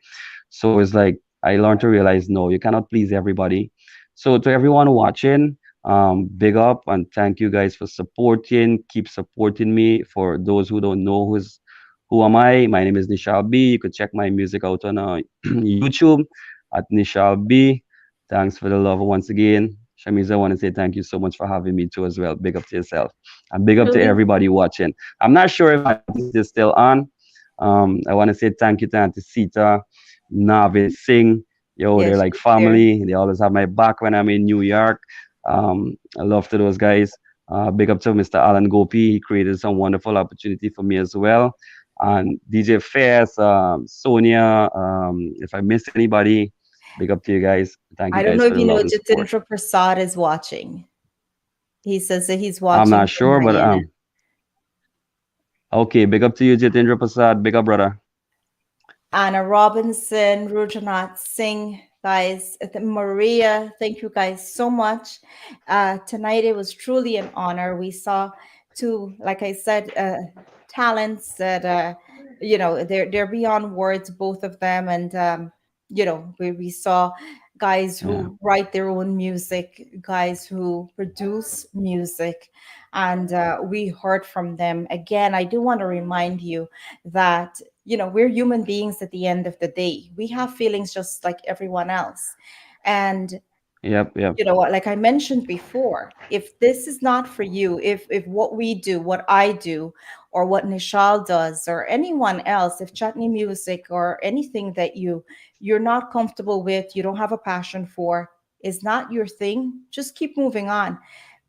So it's like I learned to realize no, you cannot please everybody. So to everyone watching, big up and thank you guys for supporting. Keep supporting me. For those who don't know who am I, my name is Nishal B. You could check my music out on YouTube at Nishal B. Thanks for the love once again. Shameeza, I want to say thank you so much for having me too as well. Big up to yourself. And big up to Really? everybody watching. I'm not sure if Auntie Sita is still on. I want to say thank you to Auntie Sita, Navin Singh. Yo, they're Yes, like she's there. family. They always have my back when I'm in New York. I love to those guys. Big up to Mr. Alan Gopi. He created some wonderful opportunity for me as well. And DJ Fairs, Sonia. If I miss anybody, big up to you guys. Thank you I don't guys know for if the you know love and support. Jitendra Prasad is watching. He says that he's I'm watching not from sure, but Guyana. okay. Big up to you, Jitendra Prasad. Big up, brother. Anna Robinson, Rujanath Singh, guys, Maria, thank you guys so much. Tonight it was truly an honor. We saw two, like I said, talents that they're beyond words, both of them, and we saw guys Yeah, who write their own music, guys who produce music, and we heard from them. Again, I do want to remind you that we're human beings at the end of the day. We have feelings just like everyone else. And yep, yep. like I mentioned before, if this is not for you, if what we do, what I do, or what Nishal does, or anyone else, if chutney music or anything that you're not comfortable with, you don't have a passion for, is not your thing, just keep moving on.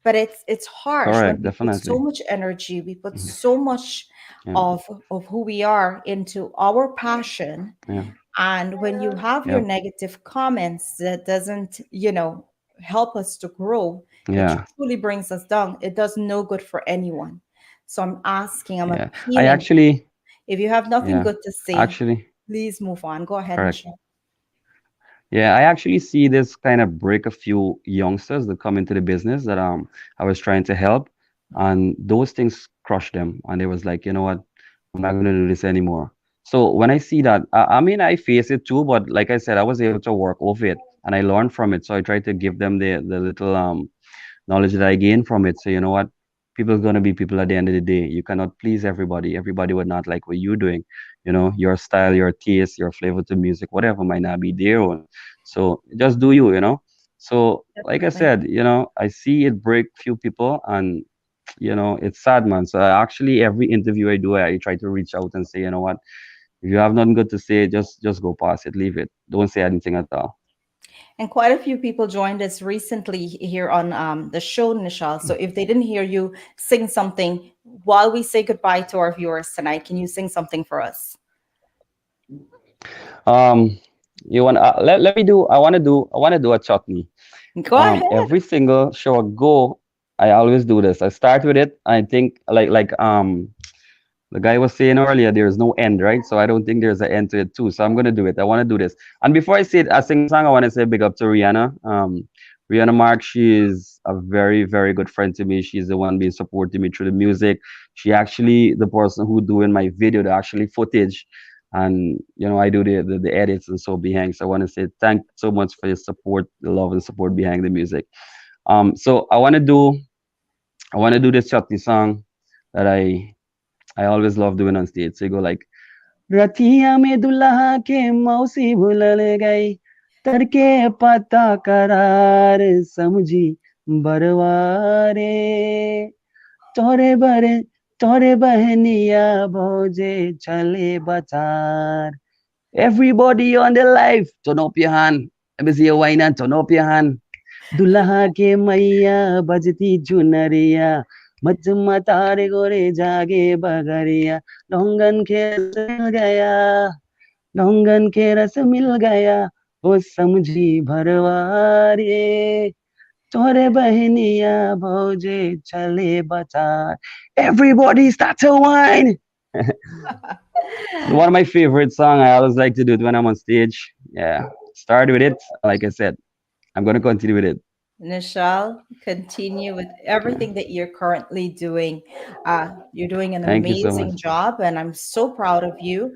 But it's harsh when Correct, we put so definitely. much energy, we put Mhm. so much Yeah, of who we are into our passion, yeah, and when you have your yep, negative comments that doesn't help us to grow, it yeah, truly brings us down. It does no good for anyone. So I'm asking, I'm yeah. I appealing, actually, if you have nothing yeah, good to say, actually, please move on. Go ahead, correct. Michelle. Yeah, I actually see this kind of break a few youngsters that come into the business that I was trying to help, and those things crushed them, and they was like, you know what, I'm not gonna do this anymore. So when I see that, I mean, I face it too, but like I said, I was able to work over it, and I learned from it. So I tried to give them the little knowledge that I gained from it. So you know what? People are gonna be people at the end of the day. You cannot please everybody. Everybody would not like what you're doing. You know, your style, your taste, your flavor to music, whatever might not be their own. So just do you, you know. So like I Definitely. said, you know, I see it break few people, and you know, it's sad, man. So I actually every interview I do, I try to reach out and say, you know what, if you have nothing good to say, just go past it, leave it. Don't say anything at all. And quite a few people joined us recently here on the show, Nishal. So if they didn't hear you sing something while we say goodbye to our viewers tonight, can you sing something for us? Um, you want let me do. I want to do a chutney. Go ahead. Every single show I go, I always do this. I start with it. I think like the guy was saying earlier, there's no end, right? So I don't think there's an end to it too. So I'm gonna do it. I want to do this. And before I say it, I sing a song. I want to say big up to Rihanna. Rihanna Mark, she is a very, very good friend to me. She's the one being supporting me through the music. She actually the person who doing my video, the actually footage, and you know I do the edits and so behind. So I want to say thank so much for your support, the love and support behind the music. So I want to do this chutney song that I always love doing on stage. So you go like Ratia में दुल्हा के मौसी भूलल गई तरके पता करार समझी बरवारे तोरे बरे तोरे बहनिया भौजे चले बचार. Everybody on the live, turn up your hand. Let me see you wine and turn up your hand. दुल्हा के मैया बजती चुनरिया मजमा तारे गोरे जागे बगरिया डोंगन के रस मिल गया डोंगन के रस मिल गया वो समझी भरवारे तोरे बहनिया भौजे चले बचा. Everybody start to whine. One of my favorite song. I always like to do it when I'm on stage. Yeah, start with it. Like I said, I'm gonna continue with it. Nishal, continue with Yeah. everything that you're currently doing. You're doing an Thank you so much. amazing job, and I'm so proud of you.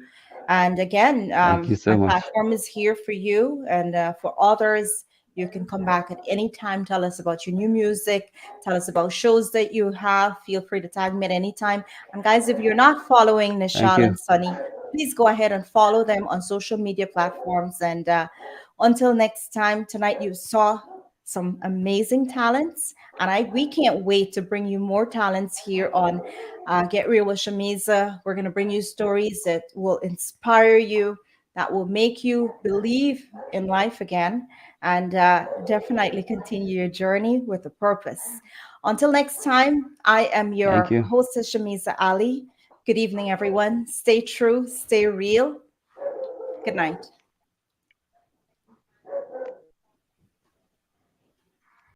And again, Thank you my so much. platform is here for you and for others. You can come back at any time. Tell us about your new music. Tell us about shows that you have. Feel free to tag me at any time. And guys, if you're not following Thank Nishal you. and Sunny, please go ahead and follow them on social media platforms. And until next time, tonight you saw some amazing talents, and I we can't wait to bring you more talents here on Get Real with Shameeza. We're gonna bring you stories that will inspire you, that will make you believe in life again and definitely continue your journey with a purpose. Until next time, I am Thank your you. hostess, Shameeza Ali. Good evening, everyone. Stay true, stay real. Good night.